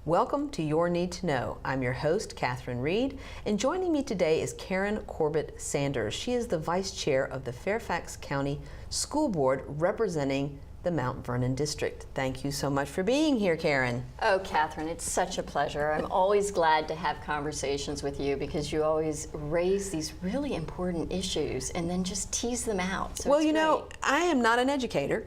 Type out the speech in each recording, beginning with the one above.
Welcome to Your Need to Know. I'm your host, Catherine Reed, and joining me today is Karen Corbett Sanders. She is the Vice Chair of the Fairfax County School Board representing the Mount Vernon District. Thank you so much for being here, Karen. Oh, Catherine, it's such a pleasure. I'm always glad to have conversations with you because you always raise these really important issues and then just tease them out. So well, you know, I am not an educator,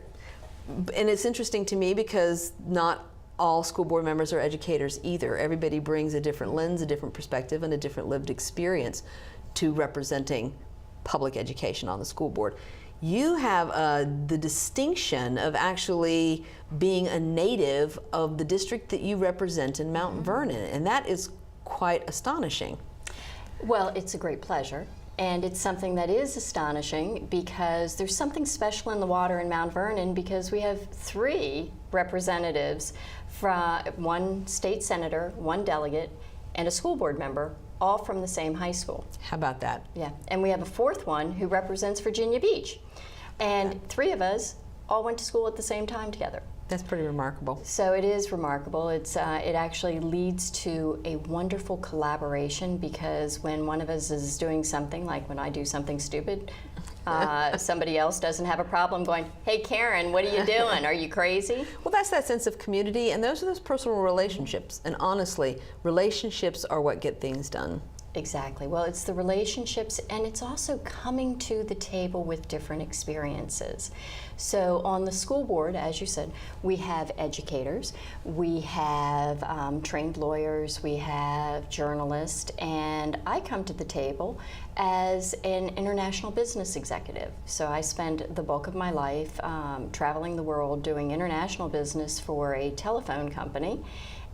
and it's interesting to me because not all school board members are educators either. Everybody brings a different lens, a different perspective, and a different lived experience to representing public education on the school board. You have the distinction of actually being a native of the district that you represent in Mount Vernon, and that is quite astonishing. Well, it's a great pleasure, and it's something that is astonishing because there's something special in the water in Mount Vernon because we have 3 representatives from one state senator, 1 delegate, and a school board member, all from the same high school. How about that? Yeah, and we have a 4th one who represents Virginia Beach. And 3 of us all went to school at the same time together. That's pretty remarkable. So it is remarkable. It actually leads to a wonderful collaboration because when one of us is doing something, like when I do something stupid, somebody else doesn't have a problem going, "Hey Karen, what are you doing? Are you crazy?" Well, that's that sense of community, and those are those personal relationships. And honestly, relationships are what get things done. Exactly. Well, it's the relationships, and it's also coming to the table with different experiences. So on the school board, as you said, we have educators, we have trained lawyers, we have journalists, and I come to the table as an international business executive. So I spend the bulk of my life traveling the world doing international business for a telephone company.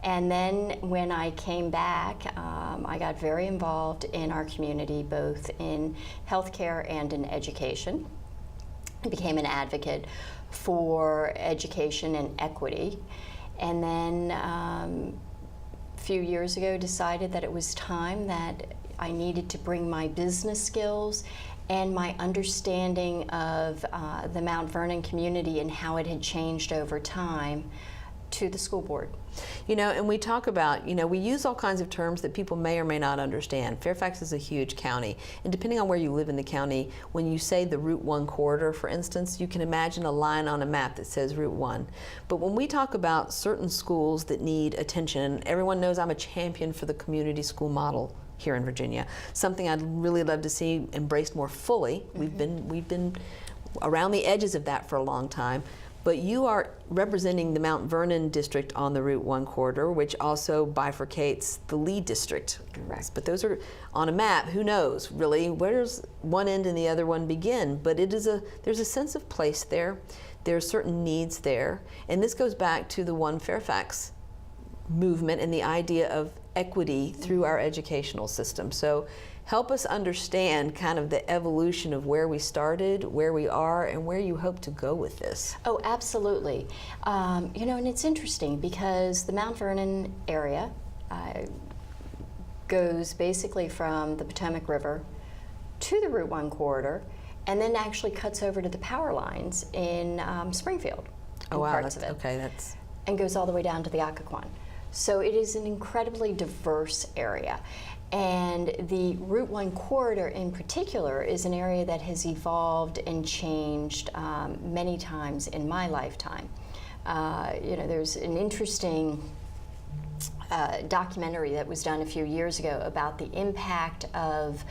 And then when I came back, I got very involved in our community, both in healthcare and in education. I became an advocate for education and equity. And then a few years ago decided that it was time that I needed to bring my business skills and my understanding of the Mount Vernon community and how it had changed over time to the school board. You know, and we talk about, you know, we use all kinds of terms that people may or may not understand. Fairfax is a huge county, and depending on where you live in the county, when you say the Route 1 corridor, for instance, you can imagine a line on a map that says Route 1. But when we talk about certain schools that need attention, everyone knows I'm a champion for the community school model here in Virginia, something I'd really love to see embraced more fully. We've been around the edges of that for a long time. But you are representing the Mount Vernon district on the Route 1 corridor, which also bifurcates the Lee district. Correct. But those are on a map. Who knows, really, where does one end and the other one begin? But there's a sense of place there. There are certain needs there. And this goes back to the One Fairfax movement and the idea of equity through our educational system. So help us understand kind of the evolution of where we started, where we are, and where you hope to go with this. Oh, absolutely. You know, and it's interesting because the Mount Vernon area goes basically from the Potomac River to the Route 1 corridor and then actually cuts over to the power lines in Springfield. Oh, wow, parts of it, that's and goes all the way down to the Occoquan. So it is an incredibly diverse area. And the Route 1 corridor in particular is an area that has evolved and changed many times in my lifetime. You know, there's an interesting documentary that was done a few years ago about the impact of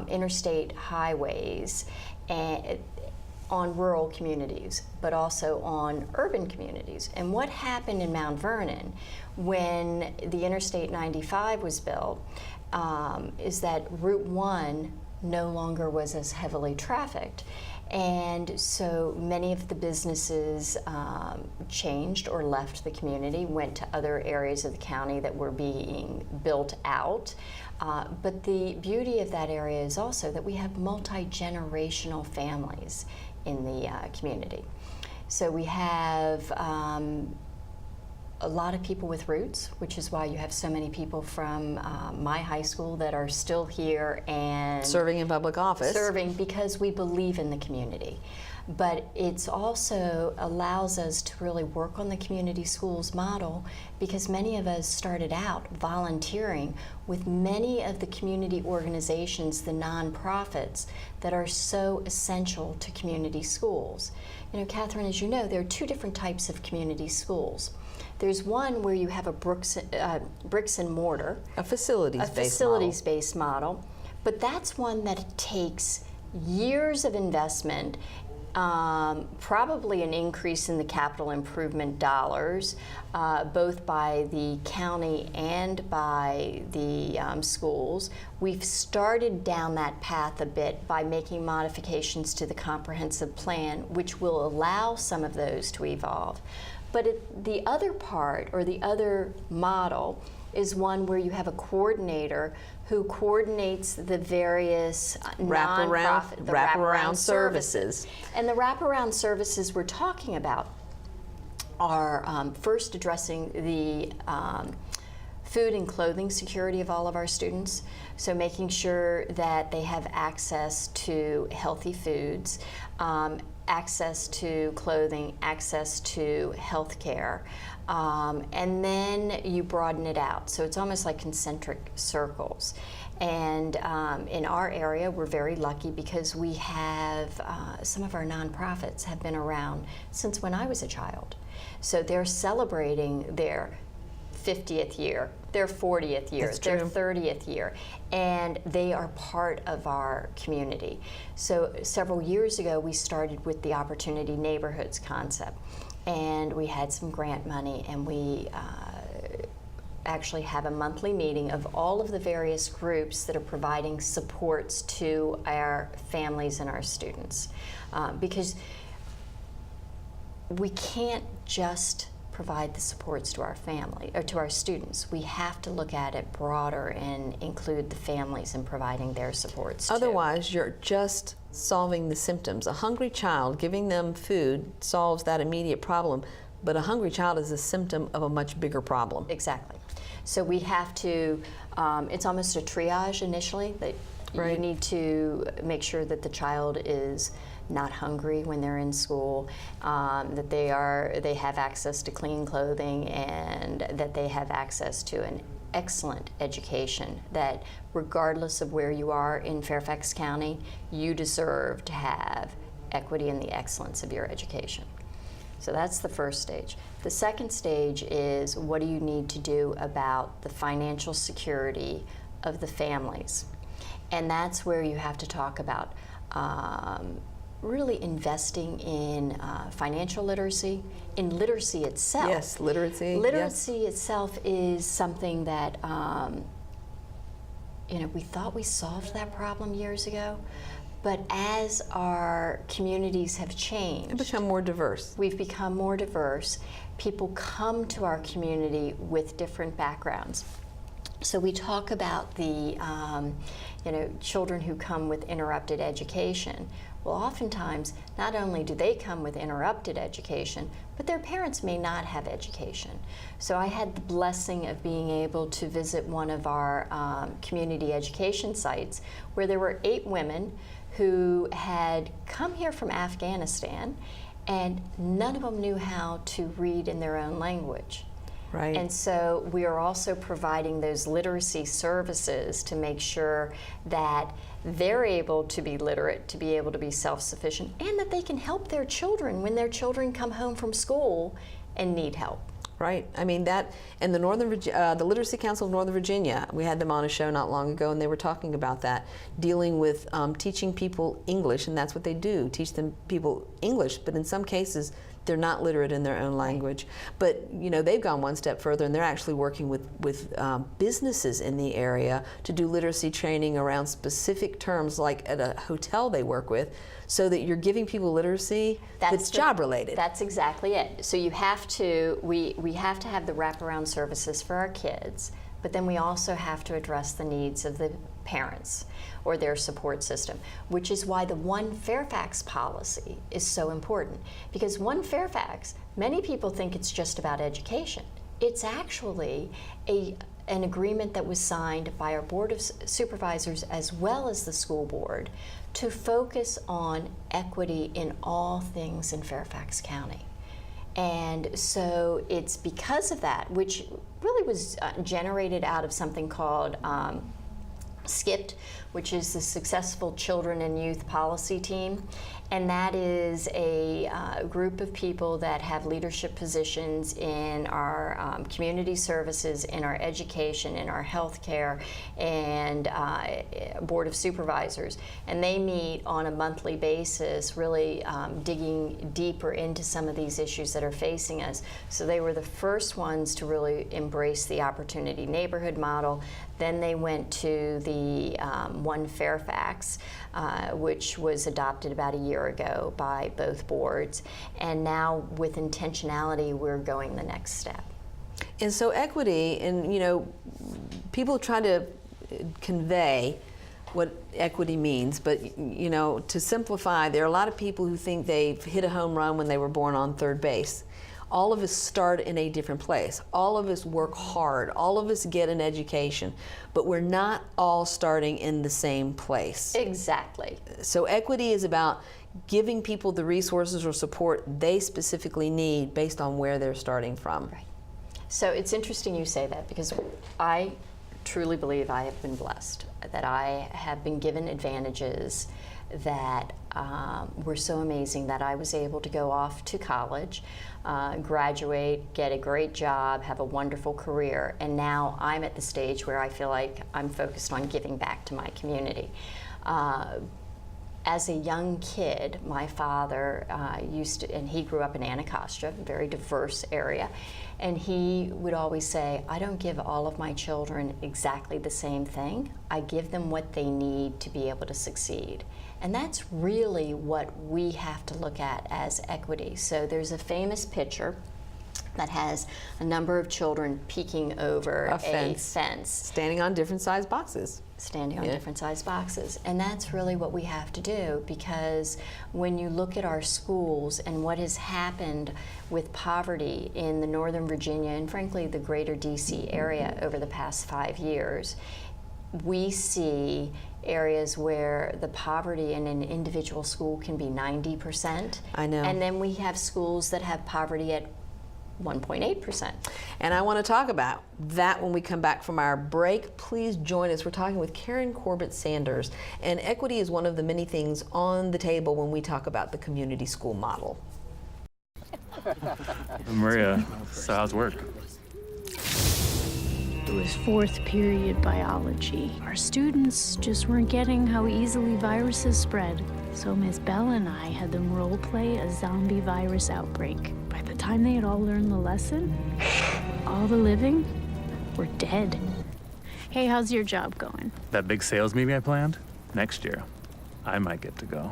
interstate highways on rural communities, but also on urban communities. And what happened in Mount Vernon when the Interstate 95 was built is that Route 1 no longer was as heavily trafficked. And so many of the businesses changed or left the community, went to other areas of the county that were being built out. But the beauty of that area is also that we have multi-generational families in the community. So we have a lot of people with roots, which is why you have so many people from my high school that are still here and serving in public office. Serving because we believe in the community. but it's also allows us to really work on the community schools model, because many of us started out volunteering with many of the community organizations, the nonprofits, that are so essential to community schools. You know, Catherine, as you know, there are two different types of community schools. There's one where you have a bricks and mortar, A facilities-based model, but that's one that takes years of investment, probably an increase in the capital improvement dollars, both by the county and by the schools. We've started down that path a bit by making modifications to the comprehensive plan, which will allow some of those to evolve. But the other part, or the other model, is one where you have a coordinator who coordinates the various wraparound services. And the wraparound services we're talking about are first addressing the food and clothing security of all of our students. So making sure that they have access to healthy foods, access to clothing, access to health care. And then you broaden it out. So it's almost like concentric circles. And in our area, we're very lucky because we have, some of our nonprofits have been around since when I was a child. So they're celebrating their 50th year, their 40th year, their 30th year, and they are part of our community. So several years ago, we started with the Opportunity Neighborhoods concept, and we had some grant money, and we actually have a monthly meeting of all of the various groups that are providing supports to our families and our students, because we can't just provide the supports to our family or to our students. We have to look at it broader and include the families in providing their supports too. Otherwise, you're just solving the symptoms. A hungry child, giving them food solves that immediate problem, but a hungry child is a symptom of a much bigger problem. Exactly. So we have to, it's almost a triage initially, that you need to make sure that the child is not hungry when they're in school, that they have access to clean clothing, and that they have access to an excellent education, that regardless of where you are in Fairfax County, you deserve to have equity in the excellence of your education. So that's the first stage. The second stage is, what do you need to do about the financial security of the families? And that's where you have to talk about really investing in financial literacy, in literacy itself. Yes, literacy. Literacy itself is something that, we thought we solved that problem years ago, but as our communities have changed, And become more diverse. We've become more diverse. People come to our community with different backgrounds. So we talk about the children who come with interrupted education. Well, oftentimes, not only do they come with interrupted education, but their parents may not have education. So I had the blessing of being able to visit one of our community education sites where there were 8 women who had come here from Afghanistan, and none of them knew how to read in their own language. Right. And so we are also providing those literacy services to make sure that they're able to be literate, to be able to be self-sufficient, and that they can help their children when their children come home from school and need help. Right. I mean, that, and the Literacy Council of Northern Virginia, we had them on a show not long ago, and they were talking about that, dealing with teaching people English, and that's what they do, teach them people English, but in some cases, they're not literate in their own language. But they've gone one step further, and they're actually working with businesses in the area to do literacy training around specific terms, like at a hotel they work with, so that you're giving people literacy that's job related. That's exactly it. So we have to have the wraparound services for our kids, but then we also have to address the needs of the parents or their support system, which is why the One Fairfax policy is so important. Because One Fairfax, many people think it's just about education. It's actually an agreement that was signed by our Board of Supervisors as well as the school board to focus on equity in all things in Fairfax County. And so it's because of that, which really was generated out of something called SCIPT, which is the Successful Children and Youth Policy Team. And that is a group of people that have leadership positions in our community services, in our education, in our healthcare, and Board of Supervisors. And they meet on a monthly basis, really digging deeper into some of these issues that are facing us. So they were the first ones to really embrace the opportunity neighborhood model. Then they went to the One Fairfax, which was adopted about a year ago by both boards. And now with intentionality, we're going the next step. And so equity, and you know, people try to convey what equity means, but you know, to simplify, there are a lot of people who think they've hit a home run when they were born on third base. All of us start in a different place. All of us work hard. All of us get an education, but we're not all starting in the same place. Exactly. So equity is about giving people the resources or support they specifically need based on where they're starting from. Right. So it's interesting you say that, because I truly believe I have been blessed, that I have been given advantages that were so amazing that I was able to go off to college, graduate, get a great job, have a wonderful career, and now I'm at the stage where I feel like I'm focused on giving back to my community. As a young kid, my father and he grew up in Anacostia, a very diverse area, and he would always say, I don't give all of my children exactly the same thing. I give them what they need to be able to succeed. And that's really what we have to look at as equity. So there's a famous picture that has a number of children peeking over a fence. Standing on different size boxes. Standing on different size boxes. And that's really what we have to do, because when you look at our schools and what has happened with poverty in the Northern Virginia and frankly the greater DC area over the past 5 years, we see areas where the poverty in an individual school can be 90%. I know. And then we have schools that have poverty at 1.8%. And I want to talk about that when we come back from our break. Please join us. We're talking with Karen Corbett Sanders, and equity is one of the many things on the table when we talk about the community school model. Maria, so how's work? It was fourth period biology. Our students just weren't getting how easily viruses spread. So Miss Bell and I had them role play a zombie virus outbreak. By the time they had all learned the lesson, all the living were dead. Hey, how's your job going? That big sales meeting I planned? Next year, I might get to go.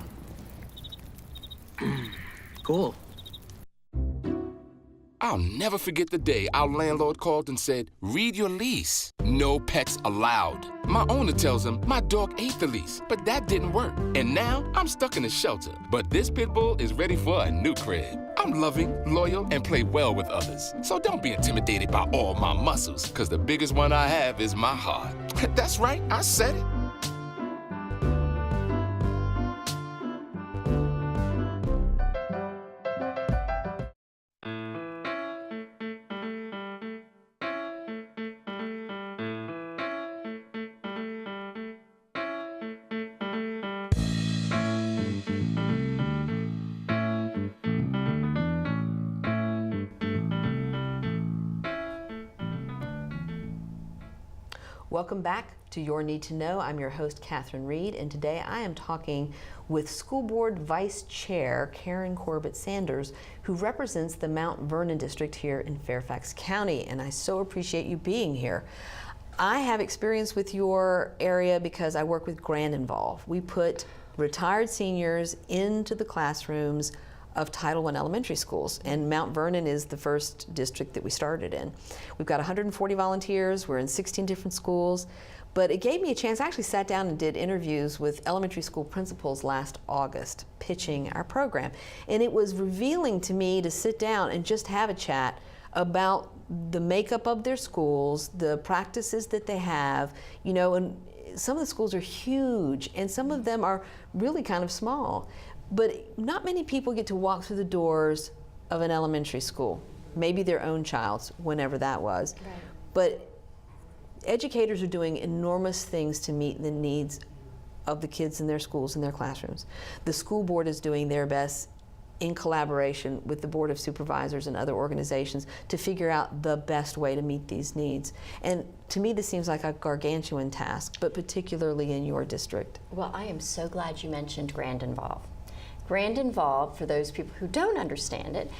Cool. I'll never forget the day our landlord called and said, read your lease. No pets allowed. My owner tells him my dog ate the lease, but that didn't work. And now I'm stuck in a shelter. But this pit bull is ready for a new crib. I'm loving, loyal, and play well with others. So don't be intimidated by all my muscles, because the biggest one I have is my heart. That's right, I said it. Welcome back to Your Need to Know. I'm your host, Catherine Reed, and today I am talking with School Board Vice Chair Karen Corbett Sanders, who represents the Mount Vernon district here in Fairfax County, and I so appreciate you being here. I have experience with your area because I work with Grand Involve. We put retired seniors into the classrooms of Title I elementary schools, and Mount Vernon is the first district that we started in. We've got 140 volunteers, we're in 16 different schools, but it gave me a chance. I actually sat down and did interviews with elementary school principals last August, pitching our program, and it was revealing to me to sit down and just have a chat about the makeup of their schools, the practices that they have, you know, and some of the schools are huge and some of them are really kind of small. But not many people get to walk through the doors of an elementary school, maybe their own child's, whenever that was. Right. But educators are doing enormous things to meet the needs of the kids in their schools and their classrooms. The school board is doing their best in collaboration with the Board of Supervisors and other organizations to figure out the best way to meet these needs. And to me, this seems like a gargantuan task, but particularly in your district. Well, I am so glad you mentioned Grand Involve. Grand Involve, for those people who don't understand it,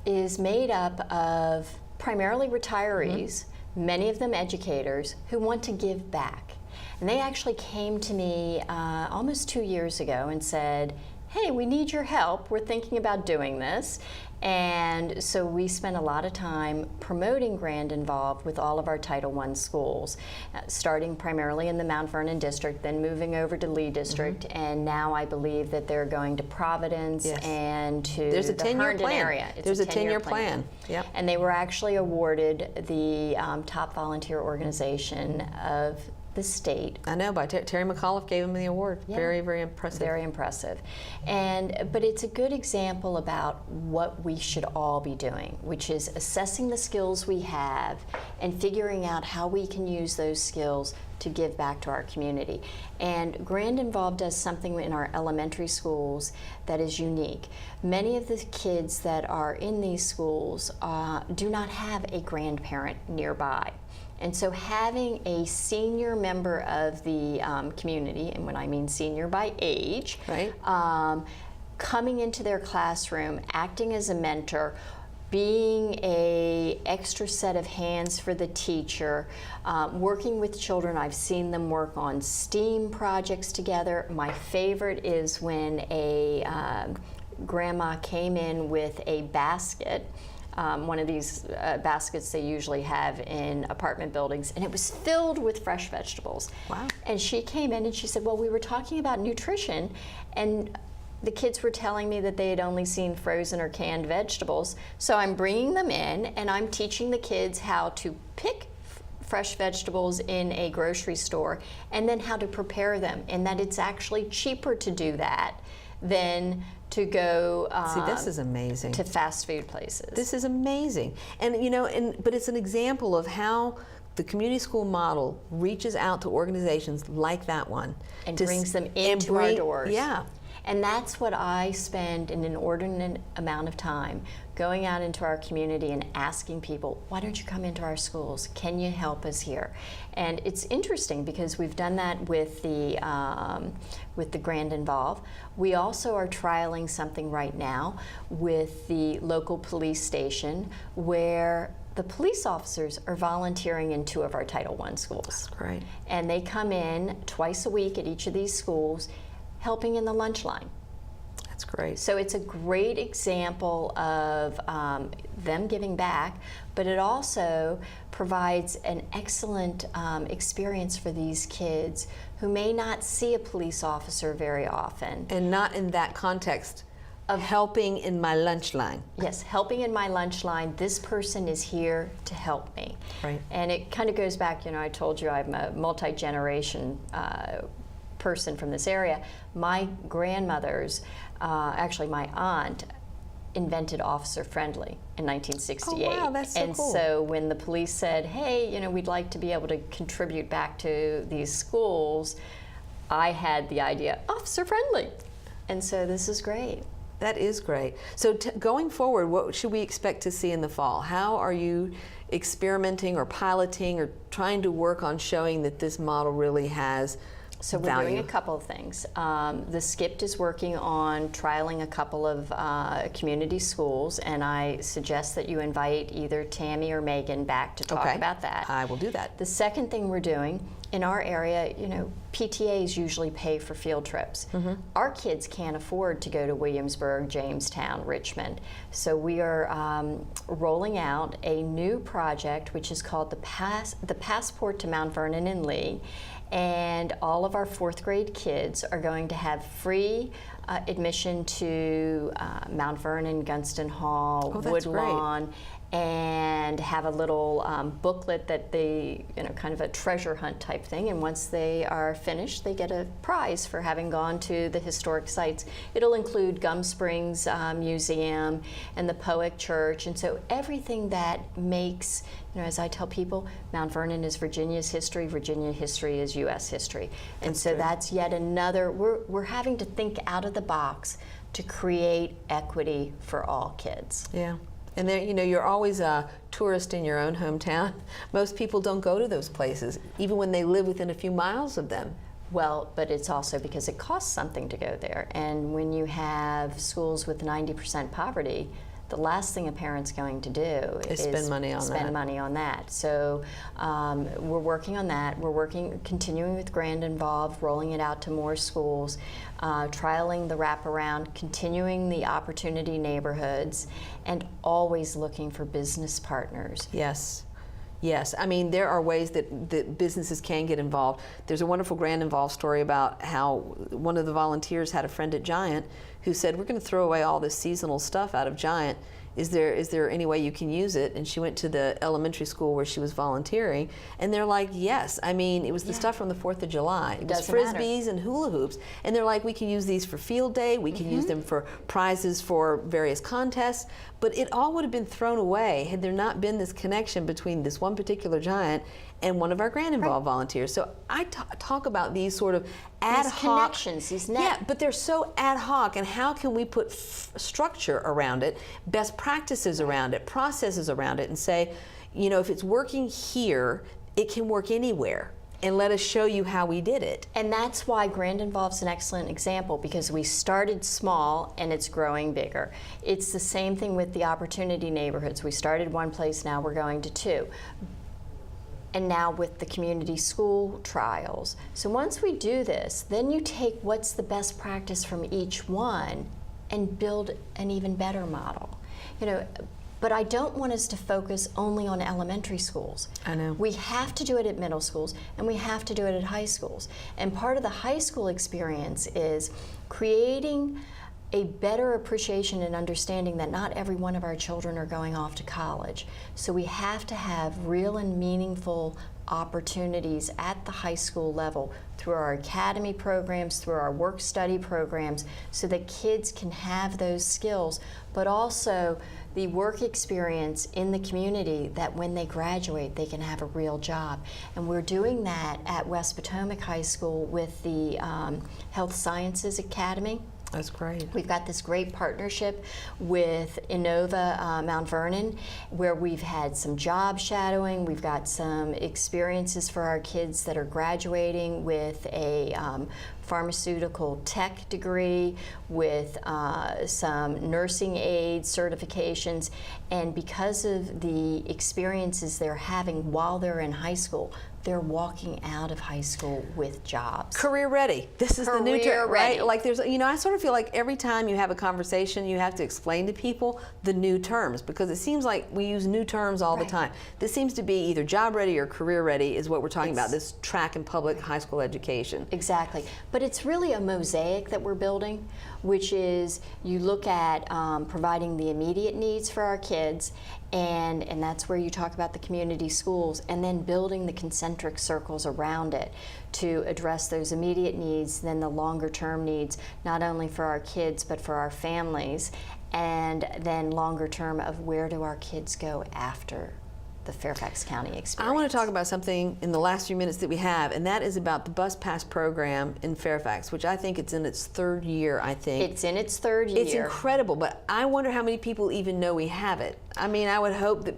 is made up of primarily retirees, many of them educators, who want to give back. And they actually came to me almost 2 years ago and said, hey, we need your help. We're thinking about doing this. And so we spent a lot of time promoting Grand Involved with all of our Title I schools, starting primarily in the Mount Vernon district, then moving over to Lee district, and now I believe that they're going to Providence and to There's a the 10-year Herndon plan. area. It's There's a 10-year plan. Yep. And they were actually awarded the top volunteer organization of the state. I know, by Terry McAuliffe gave him the award. Yeah. Very, very impressive. Very impressive. But it's a good example about what we should all be doing, which is assessing the skills we have and figuring out how we can use those skills to give back to our community. And Grand Involved does something in our elementary schools that is unique. Many of the kids that are in these schools do not have a grandparent nearby. And so having a senior member of the community, and when I mean senior by age, right, coming into their classroom, acting as a mentor, being a extra set of hands for the teacher, working with children. I've seen them work on STEAM projects together. My favorite is when a grandma came in with a basket, one of these baskets they usually have in apartment buildings, and it was filled with fresh vegetables. Wow. And she came in and she said, well, we were talking about nutrition, and the kids were telling me that they had only seen frozen or canned vegetables, so I'm bringing them in and I'm teaching the kids how to pick fresh vegetables in a grocery store and then how to prepare them, and that it's actually cheaper to do that than to go See, this is amazing. to fast food places. This is amazing. And you know, but it's an example of how the community school model reaches out to organizations like that one and to brings them and into our doors. Yeah. And that's what I spend an inordinate amount of time going out into our community and asking people, why don't you come into our schools? Can you help us here? And it's interesting because we've done that with the Grand Involve. We also are trialing something right now with the local police station where the police officers are volunteering in 2 of our Title I schools. That's great. And they come in twice a week at each of these schools, helping in the lunch line. That's great. So it's a great example of them giving back, but it also provides an excellent experience for these kids who may not see a police officer very often. And not in that context of helping in my lunch line. Yes, helping in my lunch line. This person is here to help me. Right. And it kind of goes back, you know, I told you I'm a multi-generation person from this area. My grandmother's, actually my aunt, invented Officer Friendly in 1968. Oh, wow, that's so and cool. so when the police said, hey, you know, we'd like to be able to contribute back to these schools, I had the idea, Officer Friendly. And so this is great. That is great. So going forward, what should we expect to see in the fall? How are you experimenting or piloting or trying to work on showing that this model really has So we're value? doing a couple of things. The SCIPT is working on trialing a couple of community schools, and I suggest that you invite either Tammy or Megan back to talk about that. I will do that. The second thing we're doing, in our area, you know, PTAs usually pay for field trips. Our kids can't afford to go to Williamsburg, Jamestown, Richmond. So we are rolling out a new project which is called the Passport to Mount Vernon and Lee. and all of our 4th grade kids are going to have free admission to Mount Vernon, Gunston Hall, Oh, that's Woodlawn, and have a little booklet that they, kind of a treasure hunt type thing. And once they are finished, they get a prize for having gone to the historic sites. It'll include Gum Springs Museum and the Poick Church. And so everything that makes, as I tell people, Mount Vernon is Virginia's history, Virginia history is U.S. history. And so that's yet another, we're having to think out of the box to create equity for all kids. Yeah. And there, you're always a tourist in your own hometown. Most people don't go to those places, even when they live within a few miles of them. Well, but it's also because it costs something to go there. And when you have schools with 90% poverty, the last thing a parent's going to do is spend money on that. So we're working on that. We're continuing with Grand Involved, rolling it out to more schools, trialing the wraparound, continuing the opportunity neighborhoods, and always looking for business partners. Yes. Yes, I mean, there are ways that businesses can get involved. There's a wonderful Grand Involved story about how one of the volunteers had a friend at Giant who said, we're going to throw away all this seasonal stuff out of Giant. Is there any way you can use it? And she went to the elementary school where she was volunteering, and they're like, yes. I mean, it was the stuff from the 4th of July. It was Frisbees and hula hoops. And they're like, we can use these for field day. We can use them for prizes for various contests. But it all would have been thrown away had there not been this connection between this one particular Giant and one of our Grand Involved volunteers. So I talk about these sort of ad hoc connections, yeah, but they're so ad hoc, and how can we put structure around it, best practices around it, processes around it, and say, if it's working here, it can work anywhere. And let us show you how we did it. And that's why Grand Involved's an excellent example, because we started small and it's growing bigger. It's the same thing with the opportunity neighborhoods. We started one place, now we're going to 2. And now with the community school trials. So once we do this, then you take what's the best practice from each one and build an even better model. But I don't want us to focus only on elementary schools. I know. We have to do it at middle schools, and we have to do it at high schools. And part of the high school experience is creating a better appreciation and understanding that not every one of our children are going off to college. So we have to have real and meaningful opportunities at the high school level through our academy programs, through our work-study programs, so that kids can have those skills, but also the work experience in the community that when they graduate, they can have a real job. And we're doing that at West Potomac High School with the Health Sciences Academy. That's great. We've got this great partnership with Innova Mount Vernon, where we've had some job shadowing. We've got some experiences for our kids that are graduating with a pharmaceutical tech degree, with some nursing aid certifications. And because of the experiences they're having while they're in high school, they're walking out of high school with jobs. Career ready. This is the new term, right? Like there's, I sort of feel like every time you have a conversation, you have to explain to people the new terms, because it seems like we use new terms all the time. This seems to be either job ready or career ready is what we're talking about, this track and public high school education. Exactly. But it's really a mosaic that we're building, which is you look at providing the immediate needs for our kids, and that's where you talk about the community schools, and then building the concentric circles around it to address those immediate needs, then the longer term needs, not only for our kids but for our families, and then longer term of where do our kids go after the Fairfax County experience. I want to talk about something in the last few minutes that we have, and that is about the Bus Pass program in Fairfax, which I think it's in its 3rd year, I think. It's in its 3rd year. It's incredible, but I wonder how many people even know we have it. I mean, I would hope that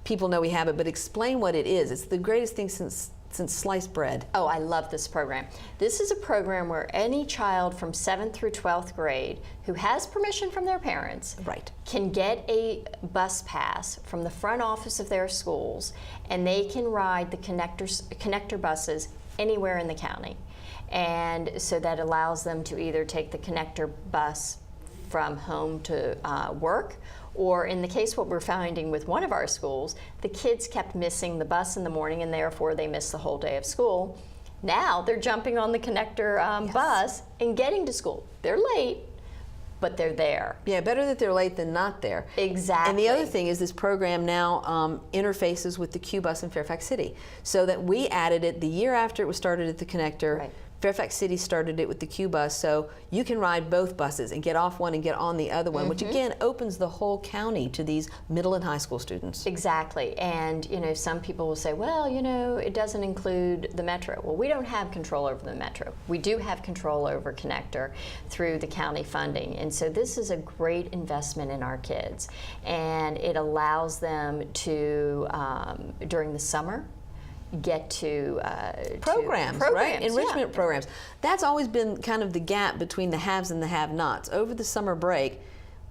people know we have it, but explain what it is. It's the greatest thing since sliced bread. Oh, I love this program. This is a program where any child from 7th through 12th grade who has permission from their parents can get a bus pass from the front office of their schools, and they can ride the connector buses anywhere in the county. And so that allows them to either take the connector bus from home to work, or in the case what we're finding with one of our schools, the kids kept missing the bus in the morning and therefore they missed the whole day of school. Now they're jumping on the connector bus and getting to school. They're late, but they're there. Yeah, better that they're late than not there. Exactly. And the other thing is this program now interfaces with the Q bus in Fairfax City, so that we added it the year after it was started at the connector. Right. Fairfax City started it with the Q bus, so you can ride both buses and get off one and get on the other one, which again opens the whole county to these middle and high school students. Exactly. And you know, some people will say, well, you know, it doesn't include the metro. Well, we don't have control over the metro. We do have control over connector through the county funding. And so this is a great investment in our kids. And it allows them to, during the summer, get to programs, right? Enrichment yeah. programs. That's always been kind of the gap between the haves and the have-nots. Over the summer break,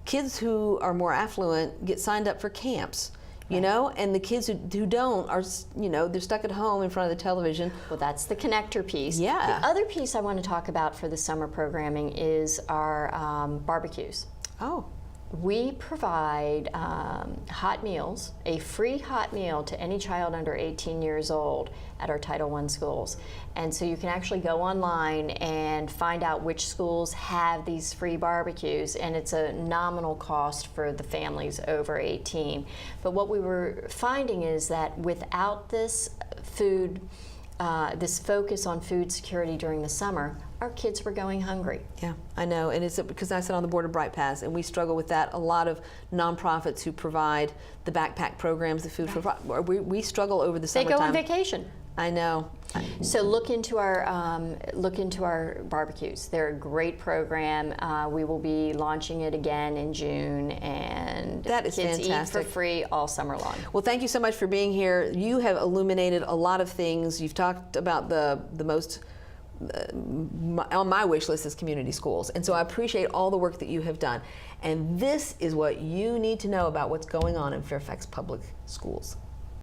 kids who are more affluent get signed up for camps, you know, and the kids who don't are, you know, they're stuck at home in front of the television. Well, that's the connector piece. Yeah. The other piece I want to talk about for the summer programming is our barbecues. Oh. We provide hot meals, a free hot meal to any child under 18 years old at our Title I schools. And so you can actually go online and find out which schools have these free barbecues, and it's a nominal cost for the families over 18. But what we were finding is that without this food, this focus on food security during the summer, our kids were going hungry. Yeah, I know, and it's because I sit on the board of Bright Paths, and we struggle with that. A lot of nonprofits who provide the backpack programs, the food for we struggle over the They summertime. go on vacation. I know. So look into our barbecues. They're a great program. We will be launching it again in June, and That is kids fantastic. eat for free all summer long. Well, thank you so much for being here. You have illuminated a lot of things. You've talked about the most on my wish list is community schools, and so I appreciate all the work that you have done. And this is what you need to know about what's going on in Fairfax Public Schools.